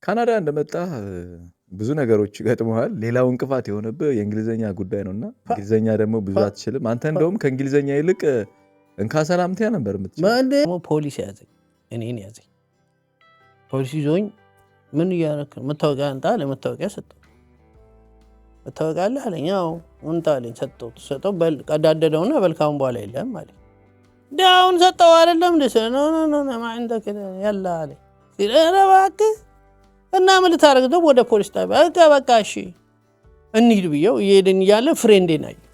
ካናዳ እንደመጣ ብዙ ነገሮች ገጥመዋል። ሌላው እንቅፋት የሆነብህ የእንግሊዘኛ ጉዳይ ነውና እንግሊዘኛ ደግሞ ብዙ አትችልም። አንተ እንደውም ከእንግሊዘኛ ይልቅ እንካ ሰላምቲያ ነበር የምትችለው። ፖሊስ ያዘኝ፣ እኔን ያዘኝ። ፖሊስ ይዞኝ ምን እያደረክ ነው? መታወቂያ አንጣ አለ። መታወቂያ ሰጠው። መታወቂያ አለ አለኝ። አዎ እንጣ አለኝ። ሰጠው። ቀዳደደውና በልካም በኋላ የለም አለኝ። ዳውን ሰጠው አይደለም ደስ ነው ማንደክ ያላ አለኝ። እባክህ እና ምን ልታረግ ነው? ወደ ፖሊስ ጣቢያ በቃ እሺ እንሂድ ብየው እየሄድን እያለ ፍሬንዴን አየሁ።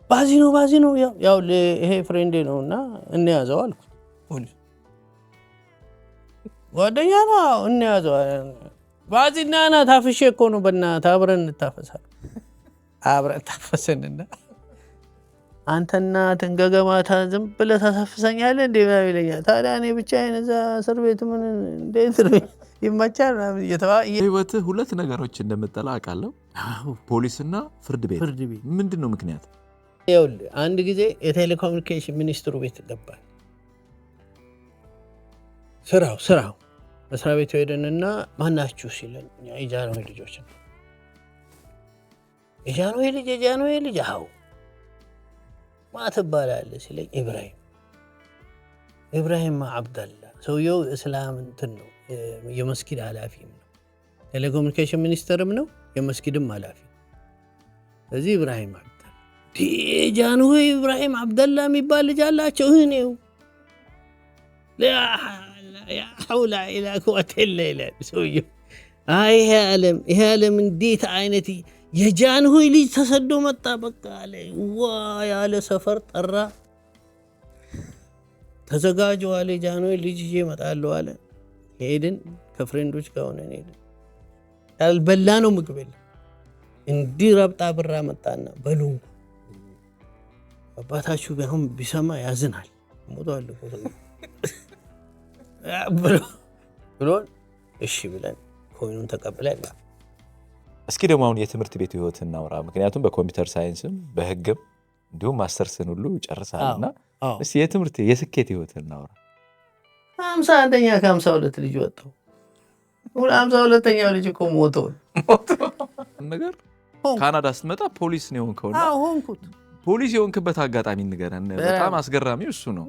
ባዚ ነው ያው ይሄ ፍሬንዴ ነውና እንያዘው አልኩት። ፖሊስ ጓደኛ ነው እንያዘው። ባዚና ና ታፍሼ እኮ ነው በእናትህ አብረን እንታፈሳለን። አብረን ታፈሰንና አንተና ተንገገማታ ዝም ብለህ ታሳፍሰኛለህ እንዴ ምናምን ይለኛል። ታዲያ እኔ ብቻዬን እዛ እስር ቤት ምን እንዴት ይመቻል ምናምን እየተባለ ህይወትህ ሁለት ነገሮች እንደምጠላ አውቃለሁ፣ ፖሊስና ፍርድ ቤት። ምንድን ነው ምክንያት? ይኸውልህ አንድ ጊዜ የቴሌኮሙኒኬሽን ሚኒስትሩ ቤት ገባል። ስራው መስሪያ ቤት ሄደንና ማናችሁ ሲለን የጃንሆይ ልጆች ነው። የጃንሆይ ልጅ አዎ ማትባላለህ ሲለኝ ኢብራሂም አብደላ ሰውየው እስላም እንትን ነው፣ የመስጊድ ኃላፊም ነው፣ ቴሌኮሙኒኬሽን ሚኒስተርም ነው፣ የመስጊድም ኃላፊ። ስለዚህ ኢብራሂም አብደላ ጃንሆይ ኢብራሂም አብደላ የሚባል ልጅ አላቸው። እኔው ላ ሐውላ ኢላ ቁወተ ኢላ ቢላህ ሰውየው ይሄ ዓለም እንዴት አይነት የጃንሆይ ልጅ ተሰዶ መጣ በቃ አለ። ዋ ያለ ሰፈር ጠራ። ተዘጋጁ አለ። ጃንሆይ ልጅ ይዤ እመጣለሁ አለ። ሄድን ከፍሬንዶች ጋር ሆነን ሄድን። ያልበላ ነው ምግብ የለም። እንዲህ ረብጣ ብራ መጣና በሉ አባታችሁ ቢሆን ቢሰማ ያዝናል ሞቷል ብሎ እሺ ብለን ኮይኑን ተቀብለን እስኪ ደግሞ አሁን የትምህርት ቤት ህይወት እናውራ። ምክንያቱም በኮምፒውተር ሳይንስም በህግም እንዲሁም ማስተርስን ሁሉ ጨርሳልና እስኪ የትምህርት የስኬት ህይወት እናውራ። 51ኛ ከ52 ልጅ ወጣው። 52ኛው ልጅ እኮ ሞቶ ነገር ካናዳ ስትመጣ ፖሊስ ነው የሆንከውና ሆንኩት። ፖሊስ የሆንክበት አጋጣሚ ንገረን። በጣም አስገራሚው እሱ ነው።